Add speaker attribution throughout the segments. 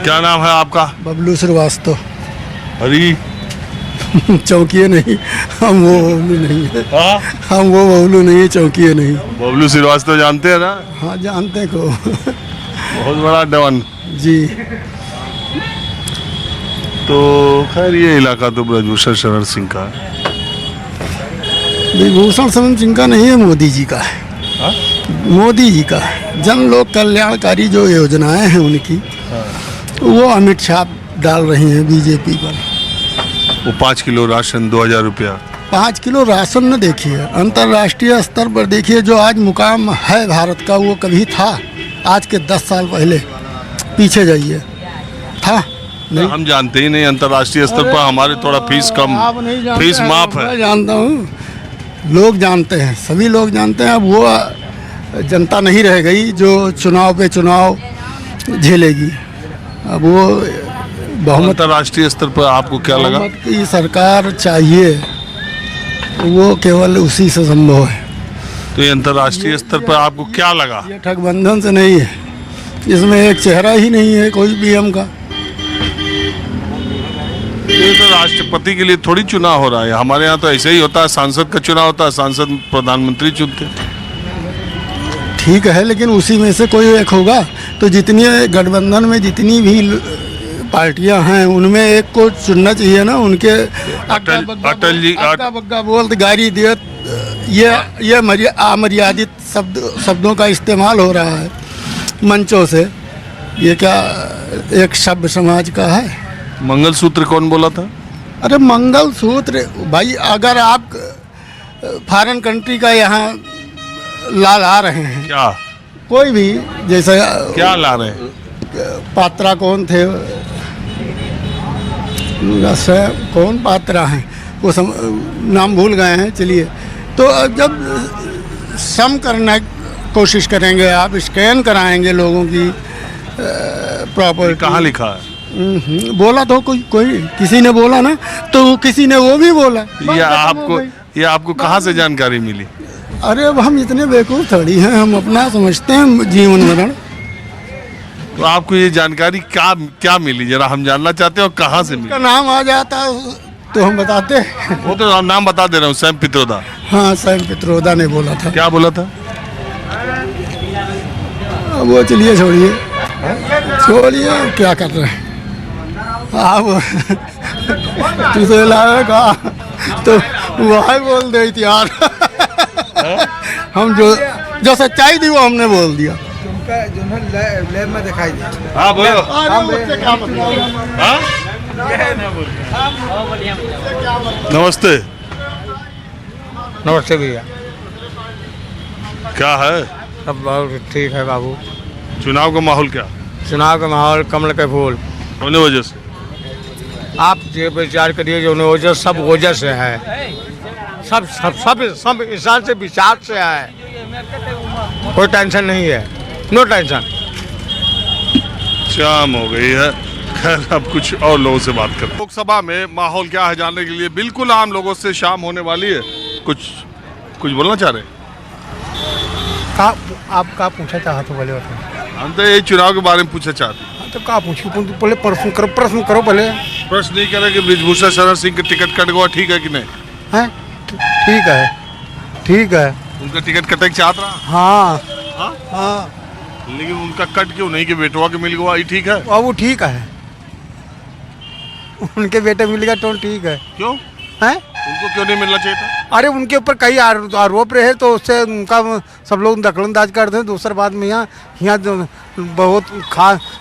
Speaker 1: क्या नाम है आपका?
Speaker 2: बबलू श्रीवास्तव।
Speaker 1: हरी
Speaker 2: चौकीय नहीं, हम वो बबलू नहीं है।
Speaker 1: हाँ,
Speaker 2: हम वो बबलू नहीं है, चौकीय नहीं।
Speaker 1: बबलू श्रीवास्तव जानते हैं ना,
Speaker 2: हाँ जानते को।
Speaker 1: बहुत बड़ा डॉन।
Speaker 2: जी।
Speaker 1: तो खैर ये इलाका तो ब्रजभूषण शरण सिंह का है।
Speaker 2: विभूषण शरण सिंह का नहीं है, मोदी जी का है।
Speaker 1: हाँ?
Speaker 2: मोदी जी का है। जन लोक कल्याणकारी जो योजनाएं हैं उनकी, वो अमित शाह डाल रही हैं बीजेपी पर।
Speaker 1: वो 5 किलो राशन 2000 रुपया।
Speaker 2: 5 किलो राशन न देखिए, अंतर्राष्ट्रीय स्तर पर देखिए जो आज मुकाम है भारत का, वो कभी था आज के 10 साल पहले? पीछे जाइए, था नहीं।
Speaker 1: हम जानते ही नहीं, अंतर्राष्ट्रीय स्तर पर हमारे थोड़ा फीस कम,
Speaker 2: आप नहीं जानते,
Speaker 1: फीस माफ है।
Speaker 2: मैं जानता हूँ, लोग जानते हैं, सभी लोग जानते हैं। अब वो जनता नहीं रह गई जो चुनाव पे चुनाव झेलेगी। अब वो बहुमत
Speaker 1: अंतर्राष्ट्रीय स्तर पर आपको क्या लगा?
Speaker 2: बहुमत की सरकार चाहिए, वो केवल उसी से संभव है।
Speaker 1: तो ये अंतर्राष्ट्रीय स्तर पर आपको क्या लगा?
Speaker 2: ये ठगबंधन से नहीं है, इसमें एक चेहरा ही नहीं है कोई पीएम का।
Speaker 1: ये तो राष्ट्रपति के लिए थोड़ी चुनाव हो रहा है, हमारे यहाँ तो ऐसे ही होता है, सांसद का चुनाव होता है, सांसद प्रधानमंत्री चुनते हैं।
Speaker 2: ठीक है, लेकिन उसी में से कोई एक होगा। तो जितनी गठबंधन में जितनी भी पार्टियां हैं उनमें एक को चुनना चाहिए ना। उनके
Speaker 1: अटल जी
Speaker 2: अक्का बग्गा बोलते गारी दियत, ये अमर्यादित शब्दों का इस्तेमाल हो रहा है मंचों से। ये क्या एक सभ्य समाज का है?
Speaker 1: मंगलसूत्र कौन बोला था?
Speaker 2: अरे मंगलसूत्र भाई, अगर आप फॉरेन कंट्री का यहाँ ला रहे हैं,
Speaker 1: क्या
Speaker 2: कोई भी, जैसे
Speaker 1: क्या ला रहे हैं?
Speaker 2: पात्रा कौन थे, कौन पात्रा हैं वो नाम भूल गए हैं। चलिए, तो जब सम करना कोशिश करेंगे, आप स्कैन कराएंगे लोगों की प्रॉपर्टी।
Speaker 1: कहाँ लिखा है?
Speaker 2: बोला तो कोई किसी ने बोला ना, तो किसी ने वो भी बोला।
Speaker 1: ये आपको कहाँ से जानकारी मिली?
Speaker 2: अरे अब हम इतने बेवकूफ़ थोड़ी हैं, हम अपना समझते हैं जीवन मरण।
Speaker 1: तो आपको ये जानकारी क्या मिली, जरा हम जानना चाहते हैं, और कहाँ से मिली?
Speaker 2: का नाम आ जाता तो हम बताते हैं।
Speaker 1: वो तो नाम बता दे रहा हूँ, सैम पित्रोदा।
Speaker 2: हाँ, सैम पित्रोदा ने बोला था।
Speaker 1: क्या बोला था?
Speaker 2: वो चलिए, छोड़िए, क्या कर रहे हैं आप? तुझे लाएगा तो वही बोल दे यार। हम जो सच्चाई थी वो हमने बोल दिया।
Speaker 3: लैब में दिखाई दे।
Speaker 1: हाँ बोलो। हाँ? नमस्ते।
Speaker 3: नमस्ते भैया।
Speaker 1: क्या है?
Speaker 3: सब बहुत ठीक है बाबू।
Speaker 1: चुनाव का माहौल क्या?
Speaker 3: चुनाव का माहौल कमल के फूल।
Speaker 1: होने वजह से
Speaker 3: आप ये विचार करिए, जो वजह सब वजह से है, सब इंसान से विचार से है। कोई टेंशन नहीं है, नो टेंशन।
Speaker 1: शाम हो गई है, खैर अब कुछ और लोगों से बात करते हैं। लोकसभा में माहौल क्या है जानने के लिए बिल्कुल आम लोगों से शाम होने वाली है। कुछ बोलना चाह रहे हैं?
Speaker 3: आप क्या पूछा चाहते हो? बोले
Speaker 1: हम तो यही चुनाव के बारे में पूछना चाहते हैं।
Speaker 3: तो क्या पूछो, पहले प्रश्न करो पहले।
Speaker 1: प्रश्न नहीं करें कि ब्रजभूषण शरण सिंह का टिकट कट गया, ठीक है कि नहीं?
Speaker 3: है ठीक है।
Speaker 1: उनका टिकट कटे चाहत रहा।
Speaker 3: हाँ
Speaker 1: हाँ?
Speaker 3: हाँ,
Speaker 1: लेकिन उनका कट क्यों नहीं कि बेटवा के मिल गया, ये ठीक है?
Speaker 3: और वो ठीक है, उनके बेटे मिल गया तो ठीक है।
Speaker 1: क्यों
Speaker 3: हैं?
Speaker 1: उनको क्यों नहीं मिलना चाहिए था?
Speaker 3: अरे उनके ऊपर कई आरोप रहे, तो उससे उनका सब लोग दखलंदाज करते हैं। दूसरी बात में यहाँ बहुत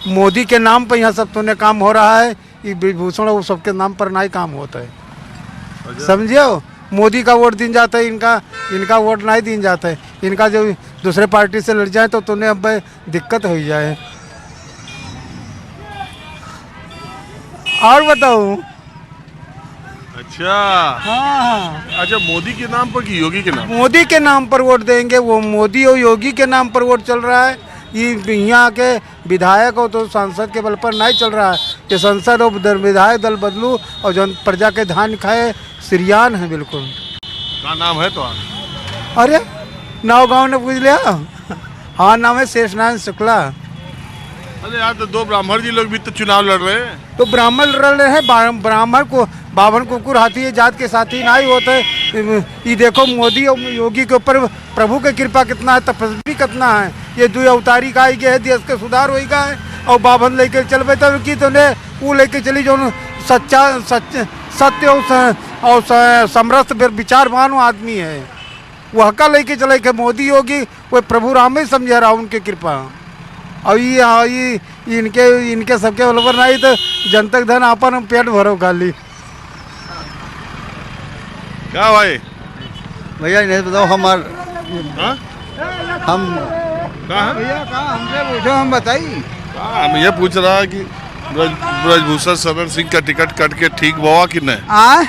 Speaker 3: मोदी के नाम पर यहाँ सब तो काम हो रहा है। ये विभूषण वो सबके नाम पर ना ही काम होता है, समझियो। मोदी का वोट दिन जाता है, इनका वोट नहीं दिन जाता है। इनका जो दूसरे पार्टी से लड़ जाए तो तुम्हें अब दिक्कत हो जाए। और बताऊँ?
Speaker 1: अच्छा
Speaker 3: हाँ,
Speaker 1: अच्छा, मोदी के नाम पर कि योगी के नाम?
Speaker 3: मोदी के नाम पर वोट देंगे। वो मोदी और योगी के नाम पर वोट चल रहा है। ये यहाँ के विधायक हो तो सांसद के बल पर नहीं चल रहा है। ये संसद और विधायक दल बदलू और जन प्रजा के धान खाए श्रीयान है बिल्कुल।
Speaker 1: क्या नाम है तो?
Speaker 3: अरे नाव गाँव ने पूछ लिया। हाँ, नाम है शेषनारायण शुक्ला।
Speaker 1: अरे यार तो दो ब्राह्मण जी लोग भी तो चुनाव लड़ रहे हैं।
Speaker 3: तो ब्राह्मण लड़ रहे हैं, ब्राह्मण को बावन कुकुर हाथी है जात के साथी ना ही होते। ये देखो मोदी और योगी के ऊपर प्रभु की कृपा कितना है, तपस्वी कितना है। ये दो अवतारी का है, देश के सुधार होगा है। और बावन लेकर चलबे तो की तो ने वो लेके चली जो सच्चा सत्य और समरस विचारवान आदमी है, वो हका लेके चले के मोदी योगी वो प्रभु राम ही समझे रहा उनकी कृपा। और ये इनके सबके बलबर नहीं तो जनतक धन आपन पेट भरो खाली।
Speaker 1: क्या भाई
Speaker 4: भैया इन्हें बताओ हमार
Speaker 1: हाँ?
Speaker 4: हम
Speaker 1: कहाँ
Speaker 3: भैया कहाँ हमसे पूछो हम बताइए।
Speaker 1: हम ये पूछ रहा है कि ब्रजभूषण शरण सिंह का टिकट कट के ठीक हुआ कि नहीं?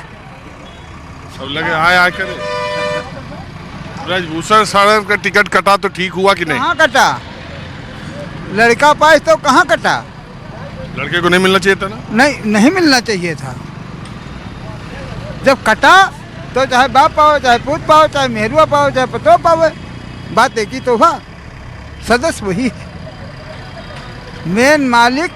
Speaker 1: सब लगे आए करे। ब्रजभूषण शरण का टिकट कटा तो ठीक हुआ कि नहीं?
Speaker 3: कहाँ कटा? लड़का पास तो कहाँ कटा?
Speaker 1: लड़के को नहीं मिलना चाहिए था ना?
Speaker 3: नहीं मिलना चाहिए था। जब कटा तो चाहे बाप पाओ, चाहे पूत पाओ, चाहे मेहरुआ पाओ, चाहे पतो पाओ, बात एक ही तो हुआ। सदस्य वही है, मेन मालिक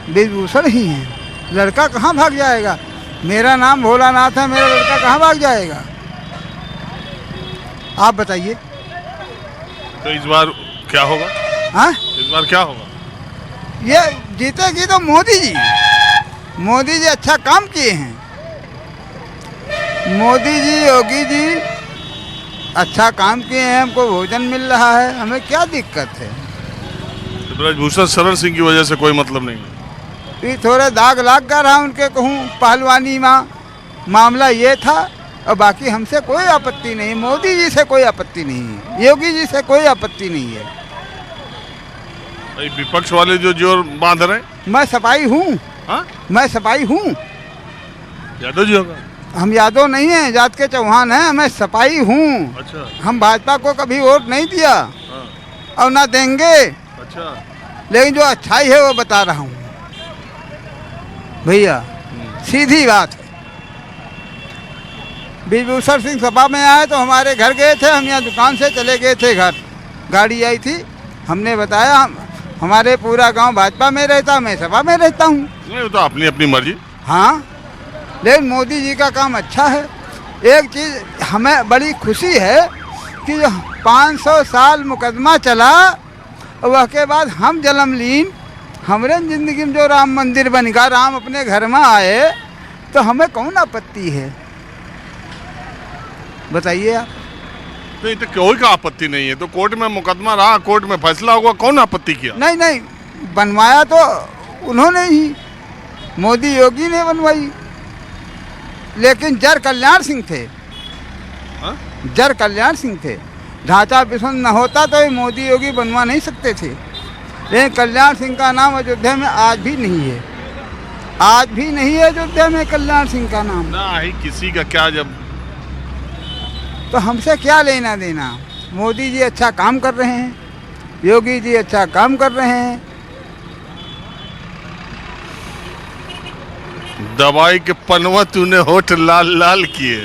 Speaker 3: ब्रजभूषण ही है। लड़का कहाँ भाग जाएगा? मेरा नाम भोलानाथ है, मेरा लड़का कहाँ भाग जाएगा? आप बताइए।
Speaker 1: तो इस बार क्या होगा?
Speaker 3: हाँ,
Speaker 1: इस बार क्या होगा?
Speaker 3: ये जीतेगी तो मोदी जी। मोदी जी अच्छा काम किए हैं। मोदी जी योगी जी अच्छा काम किए हैं, हमको भोजन मिल रहा है, हमें क्या दिक्कत है?
Speaker 1: तो ब्रजभूषण शरण सिंह की वजह से कोई मतलब नहीं है।
Speaker 3: ये थोड़े दाग लाग कर रहा उनके कहूँ पहलवानी मामला ये था, और बाकी हमसे कोई आपत्ति नहीं। मोदी जी से कोई आपत्ति नहीं है, योगी जी से कोई आपत्ति नहीं है।
Speaker 1: भाई विपक्ष वाले जो जोर बांध रहे हैं।
Speaker 3: मैं सपाई हूँ।
Speaker 1: हाँ?
Speaker 3: मैं सपाई हूँ।
Speaker 1: यादव जी होगा?
Speaker 3: हम यादव नहीं हैं, जात के चौहान हैं, मैं सपाई हूँ।
Speaker 1: अच्छा।
Speaker 3: हम भाजपा को कभी वोट नहीं दिया
Speaker 1: हाँ।
Speaker 3: और ना देंगे।
Speaker 1: अच्छा।
Speaker 3: लेकिन जो अच्छाई है वो बता रहा हूँ भैया, सीधी बात है। ब्रजभूषण सिंह सभा में आए तो हमारे घर गए थे, हम यहाँ दुकान से चले गए थे घर, गाड़ी आई थी, हमने बताया हमारे पूरा गांव भाजपा में रहता, मैं सभा में रहता हूँ।
Speaker 1: नहीं वो तो अपनी अपनी मर्जी।
Speaker 3: हाँ, लेकिन मोदी जी का काम अच्छा है। एक चीज़ हमें बड़ी खुशी है कि जो 500 साल मुकदमा चला और उसके बाद हम जन्म लीन, हमारे ज़िंदगी में जो राम मंदिर बन गया, राम अपने घर में आए, तो हमें कौन आपत्ति है? बताइए आप।
Speaker 1: नहीं तो कोई का आपत्ति नहीं है, तो कोर्ट में मुकदमा रहा, कोर्ट में फैसला हुआ, कौन आपत्ति किया?
Speaker 3: नहीं, बनवाया तो उन्होंने ही, मोदी योगी ने बनवाई। लेकिन जर कल्याण सिंह थे।
Speaker 1: हाँ?
Speaker 3: जर कल्याण सिंह थे। ढांचा पसंद न होता तो ये मोदी योगी बनवा नहीं सकते थे। लेकिन कल्याण सिंह का नाम अयोध्या में आज भी नहीं है, आज भी नहीं है अयोध्या में कल्याण सिंह का नाम।
Speaker 1: ना ही किसी का क्या, जब
Speaker 3: तो हमसे क्या लेना देना? मोदी जी अच्छा काम कर रहे हैं, योगी जी अच्छा काम कर रहे हैं।
Speaker 1: दवाई के पनवा तूने होठ लाल लाल किए।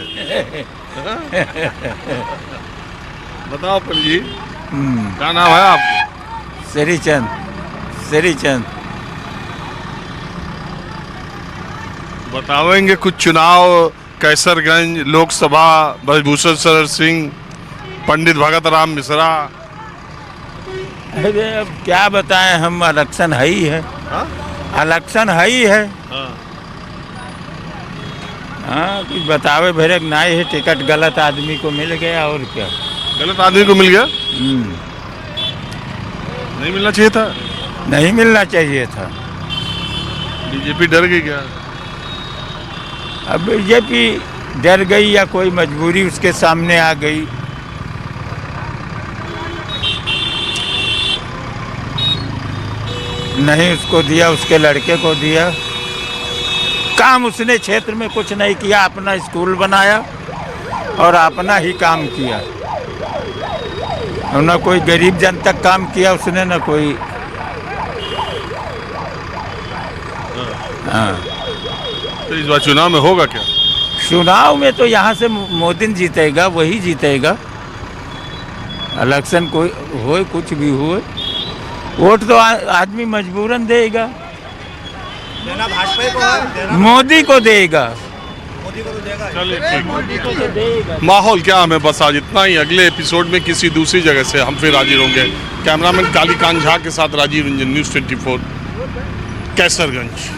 Speaker 1: बताओ अपन जी, क्या नाम है आपका? श्रीचंद। बतावेंगे कुछ चुनाव, कैसरगंज लोकसभा, ब्रजभूषण शरण सिंह, पंडित भगत राम मिश्रा।
Speaker 5: अरे अब क्या बताएं हम, इलेक्शन है ही है।
Speaker 1: हाँ?
Speaker 5: इलेक्शन है ही है।
Speaker 1: हाँ।
Speaker 5: हाँ, कुछ बतावे भरे नहीं है, टिकट गलत आदमी को मिल गया और क्या।
Speaker 1: गलत आदमी को मिल गया? नहीं मिलना चाहिए था।
Speaker 5: नहीं मिलना चाहिए था।
Speaker 1: बीजेपी डर गई क्या?
Speaker 5: अब बीजेपी डर गई या कोई मजबूरी उसके सामने आ गई। नहीं उसको दिया, उसके लड़के को दिया। काम उसने क्षेत्र में कुछ नहीं किया, अपना स्कूल बनाया और अपना ही काम किया, और न कोई गरीब जन तक काम किया उसने, न कोई। हाँ,
Speaker 1: तो इस बार चुनाव में होगा क्या?
Speaker 5: चुनाव में तो यहाँ से मोदी जीतेगा, वही जीतेगा। इलेक्शन कोई हो, कुछ भी हो, वोट तो आदमी मजबूरन देगा,
Speaker 6: देना भाजपा को है,
Speaker 5: मोदी को देगा।
Speaker 6: मोदी को तो देगा।
Speaker 1: चलिए ठीक।
Speaker 5: मोदी को तो देगा।
Speaker 1: माहौल क्या हमें बस आज इतना ही। अगले एपिसोड में किसी दूसरी जगह से हम फिर हाजिर होंगे। कैमरामैन कालीकांत झा के साथ राजीव रंजन, न्यूज़ 24 कैसरगंज।